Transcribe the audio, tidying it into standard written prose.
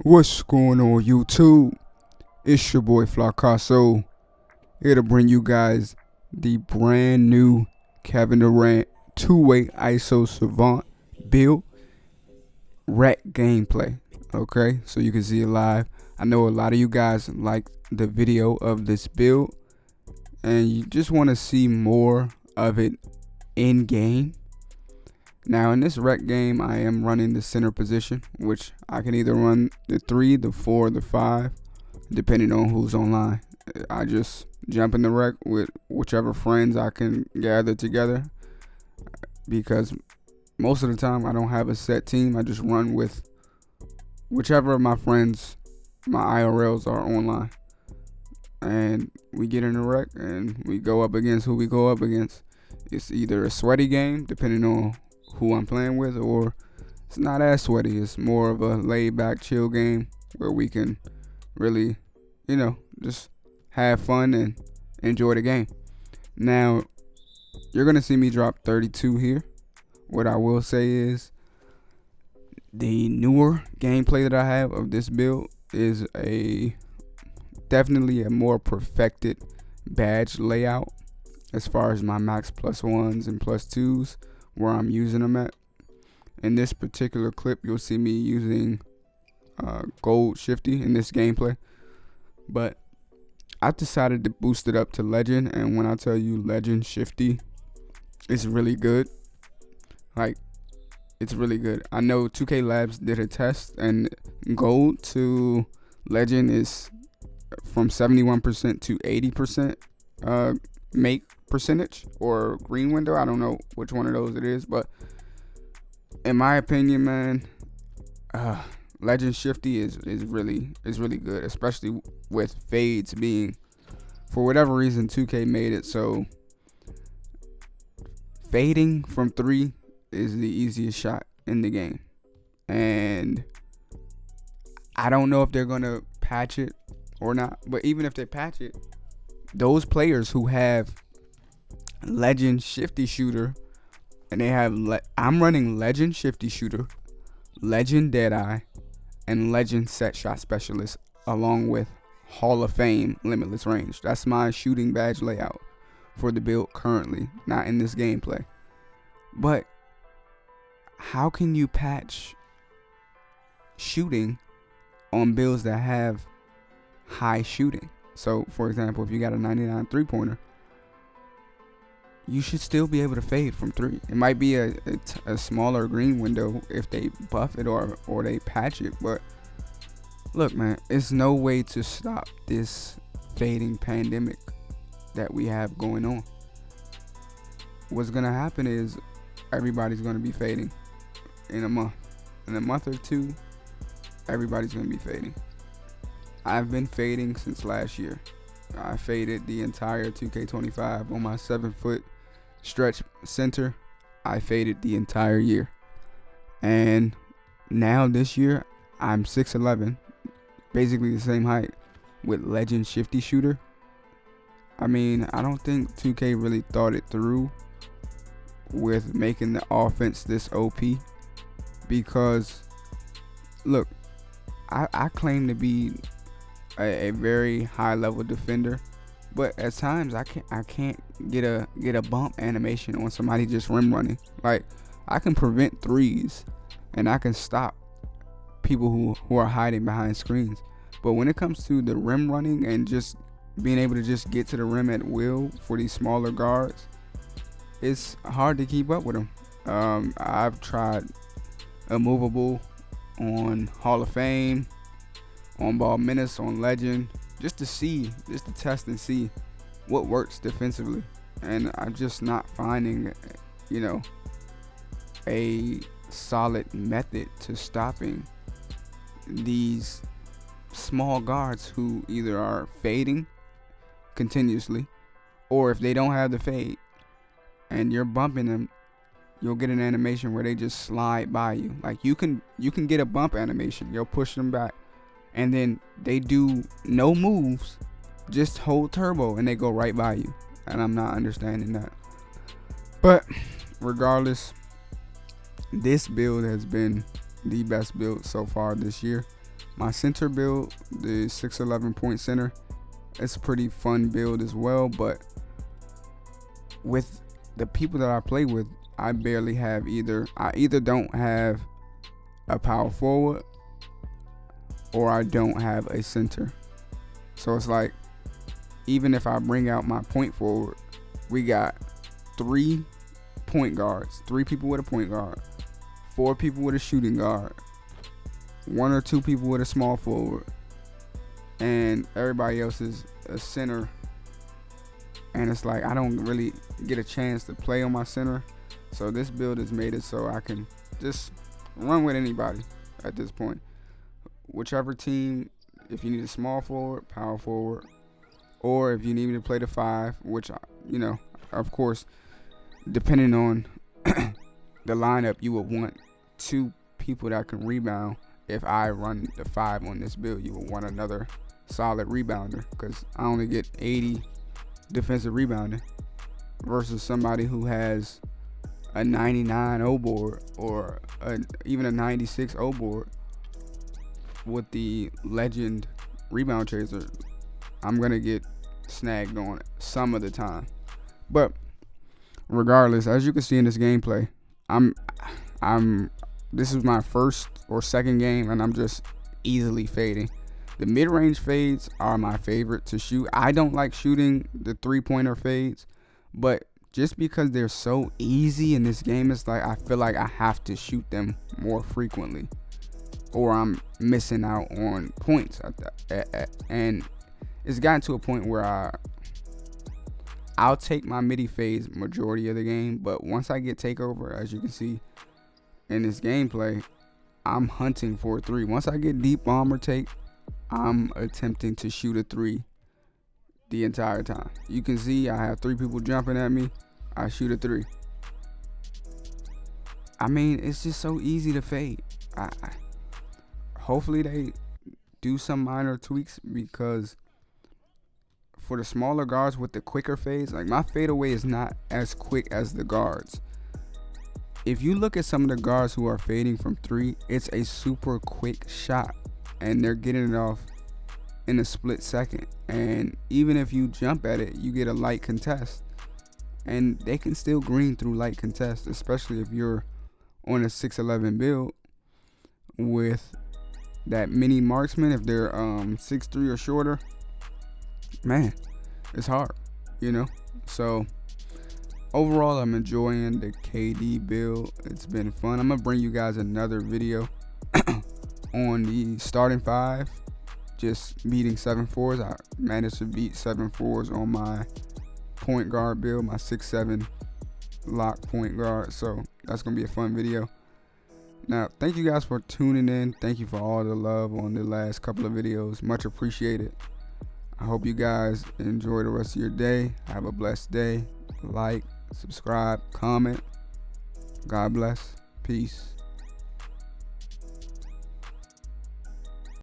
What's going on YouTube? It's your boy Flacasso, here to bring you guys the brand new Kevin Durant two-way ISO SAVANT Build rec gameplay. Okay, so you can see it live. I know a lot of you guys like the video of this build and you just want to see more of it in game. Now in this rec game, I am running the center position, which I can either run the 3, the 4, the 5, depending on who's online. I just jump in the rec with whichever friends I can gather together, because most of the time I don't have a set team. I just run with whichever of my friends, my IRLs, are online, and we get in the rec and we go up against who we go up against. It's either a sweaty game, depending on who I'm playing with, or it's not as sweaty. It's more of a laid back, chill game where we can really, just have fun and enjoy the game. Now, you're going to see me drop 32 here. What I will say is the newer gameplay that I have of this build is definitely a more perfected badge layout as far as my max +1s and +2s, where I'm using them at. In this particular clip, you'll see me using gold shifty in this gameplay, but I decided to boost it up to legend. And when I tell you legend shifty, it's really good. Like, it's really good. I know 2K Labs did a test, and gold to legend is from 71% to 80% make percentage, or green window. I don't know which one of those it is, but in my opinion, man, legend shifty is really good, especially with fades being, for whatever reason, 2K made it so fading from 3 is the easiest shot in the game. And I don't know if they're gonna patch it or not, but even if they patch it, those players who have legend shifty shooter, and they have I'm running legend shifty shooter, legend deadeye, and legend set shot specialist, along with Hall of Fame limitless range. That's my shooting badge layout for the build currently, not in this gameplay. But how can you patch shooting on builds that have high shooting? So for example, if you got a 99 3-pointer, you should still be able to fade from 3. It might be a smaller green window if they buff it or they patch it, but look, man, it's no way to stop this fading pandemic that we have going on. What's gonna happen is everybody's gonna be fading in a month or two. Everybody's gonna be fading. I've been fading since last year. I faded the entire 2K25 on my 7-foot stretch center. I faded the entire year, and now this year I'm 6'11", basically the same height, with legend shifty shooter. I mean, I don't think 2K really thought it through with making the offense this OP, because look, I claim to be a very high level defender, but at times I can't get a bump animation on somebody just rim running. Like, I can prevent threes and I can stop people who are hiding behind screens, but when it comes to the rim running and just being able to just get to the rim at will for these smaller guards, it's hard to keep up with them. I've tried immovable on Hall of Fame, on ball minutes, on legend, just to test and see what works defensively, and I'm just not finding a solid method to stopping these small guards who either are fading continuously, or if they don't have the fade and you're bumping them, you'll get an animation where they just slide by you. Like, you can get a bump animation, you'll push them back, and then they do no moves, just hold turbo, and they go right by you. And I'm not understanding that. But regardless, this build has been the best build so far this year. My center build, the 6'11" point center, it's a pretty fun build as well, but with the people that I play with, I barely have I either don't have a power forward or I don't have a center. So it's like, even if I bring out my point forward, we got 3 point guards, 3 people with a point guard, 4 people with a shooting guard, 1 or 2 people with a small forward, and everybody else is a center. And it's like, I don't really get a chance to play on my center. So this build has made it so I can just run with anybody at this point. Whichever team, if you need a small forward, power forward, or if you need me to play the 5, which, of course, depending on the lineup, you would want 2 people that can rebound. If I run the 5 on this build, you would want another solid rebounder, because I only get 80 defensive rebounding versus somebody who has a 99 O board or even a 96 O board with the legend rebound chaser. I'm gonna get snagged on it some of the time, but regardless, as you can see in this gameplay, this is my first or second game, and I'm just easily fading. The mid-range fades are my favorite to shoot. I don't like shooting the 3-pointer fades, but just because they're so easy in this game, it's like I feel like I have to shoot them more frequently, or I'm missing out on points. And it's gotten to a point where I'll take my midi fades majority of the game, but once I get takeover, as you can see in this gameplay, I'm hunting for a 3. Once I get deep bomb or take, I'm attempting to shoot a 3 the entire time. You can see I have 3 people jumping at me. I shoot a 3. I mean, it's just so easy to fade. Hopefully they do some minor tweaks, because for the smaller guards with the quicker fades, like my fadeaway is not as quick as the guards. If you look at some of the guards who are fading from 3, it's a super quick shot, and they're getting it off in a split second. And even if you jump at it, you get a light contest, and they can still green through light contest, especially if you're on a 6'11" build with that mini marksman. If they're 6'3" or shorter, man, it's hard, So overall, I'm enjoying the KD build. It's been fun. I'm gonna bring you guys another video on the starting 5, just beating 7-4s. I managed to beat 7-4s on my point guard build, my 6'7" lock point guard. So that's gonna be a fun video. Now, thank you guys for tuning in. Thank you for all the love on the last couple of videos. Much appreciated. I hope you guys enjoy the rest of your day. Have a blessed day. Like, subscribe, comment. God bless. Peace.